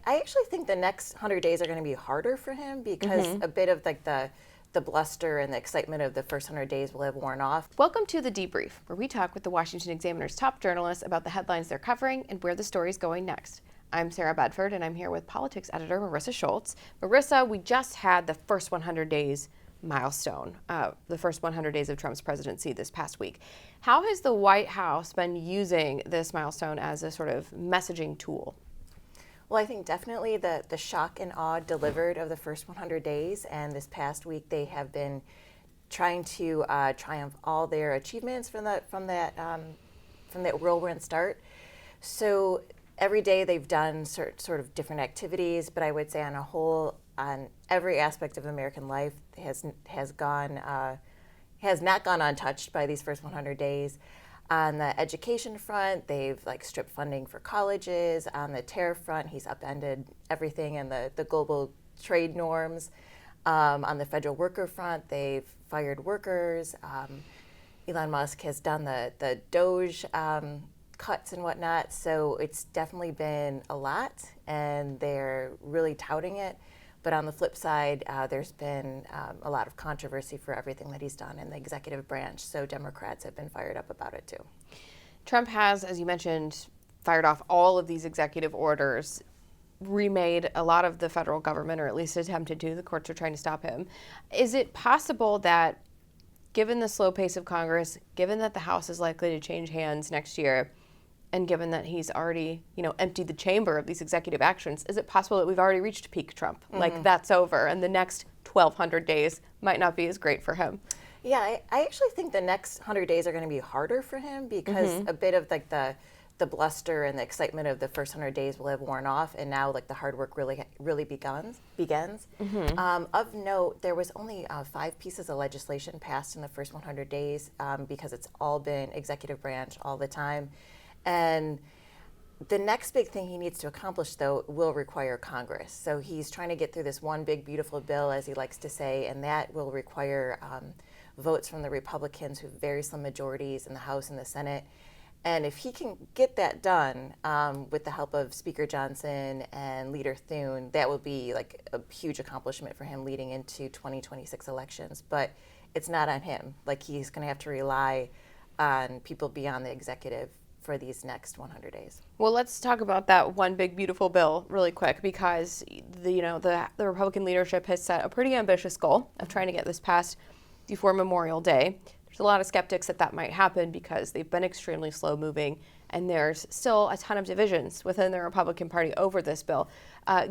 I actually think the next 100 days are going to be harder for him because a bit of like the bluster and the excitement of the first 100 days will have worn off. Welcome to The Debrief, where we talk with the Washington Examiner's top journalists about the headlines they're covering and where the story's going next. I'm Sarah Bedford, and I'm here with politics editor Marisa Schultz. Marisa, we just had the first 100 days milestone, the first 100 days of Trump's presidency this past week. How has the White House been using this milestone as a sort of messaging tool? Well, I think definitely the shock and awe delivered of the first 100 days, and this past week they have been trying to triumph all their achievements from that whirlwind start. So every day they've done sort of different activities, but I would say on a whole, on every aspect of American life has not gone untouched by these first 100 days. On the education front, they've stripped funding for colleges. On the tariff front, he's upended everything in the global trade norms. On the federal worker front, they've fired workers. Elon Musk has done the Doge cuts and whatnot. So it's definitely been a lot, and they're really touting it. But on the flip side, there's been a lot of controversy for everything that he's done in the executive branch. So Democrats have been fired up about it too. Trump has, as you mentioned, fired off all of these executive orders, remade a lot of the federal government, or at least attempted to. The courts are trying to stop him. Is it possible that, given the slow pace of Congress, given that the House is likely to change hands next year, and given that he's already, emptied the chamber of these executive actions, is it possible that we've already reached peak Trump? Like that's over, and the next 1,200 days might not be as great for him? Yeah, I actually think the next 100 days are going to be harder for him because a bit of the bluster and the excitement of the first 100 days will have worn off, and now the hard work really begins. Of note, there was only 5 pieces of legislation passed in the first 100 days because it's all been executive branch all the time. And the next big thing he needs to accomplish, though, will require Congress. So he's trying to get through this one big, beautiful bill, as he likes to say, and that will require votes from the Republicans who have very slim majorities in the House and the Senate. And if he can get that done with the help of Speaker Johnson and Leader Thune, that will be a huge accomplishment for him leading into 2026 elections. But it's not on him. He's going to have to rely on people beyond the executive for these next 100 days. Well, let's talk about that one big beautiful bill really quick, because the Republican leadership has set a pretty ambitious goal of trying to get this passed before Memorial Day. There's a lot of skeptics that might happen because they've been extremely slow moving, and there's still a ton of divisions within the Republican Party over this bill.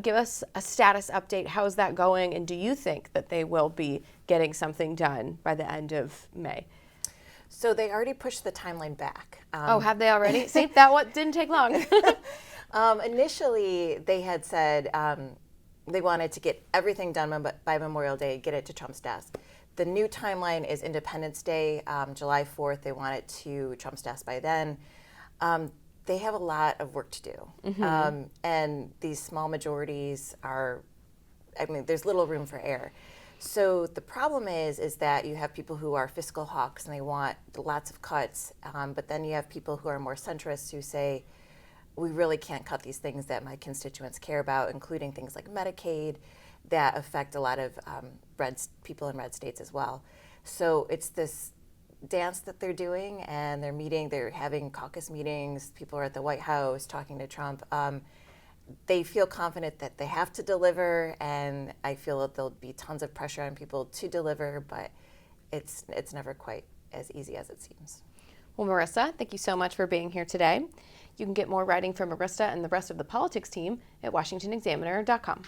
Give us a status update. How is that going, and do you think that they will be getting something done by the end of May? So they already pushed the timeline back. Have they already? See, that didn't take long. Initially, they had said they wanted to get everything done by Memorial Day, get it to Trump's desk. The new timeline is Independence Day, July 4th. They want it to Trump's desk by then. They have a lot of work to do. And these small majorities there's little room for error. So the problem is that you have people who are fiscal hawks and they want lots of cuts, but then you have people who are more centrists who say, we really can't cut these things that my constituents care about, including things like Medicaid that affect a lot of people in red states as well. So it's this dance that they're doing, and they're having caucus meetings, people are at the White House talking to Trump. They feel confident that they have to deliver, and I feel that there'll be tons of pressure on people to deliver, but it's never quite as easy as it seems. Well, Marisa, thank you so much for being here today. You can get more writing from Marisa and the rest of the politics team at washingtonexaminer.com.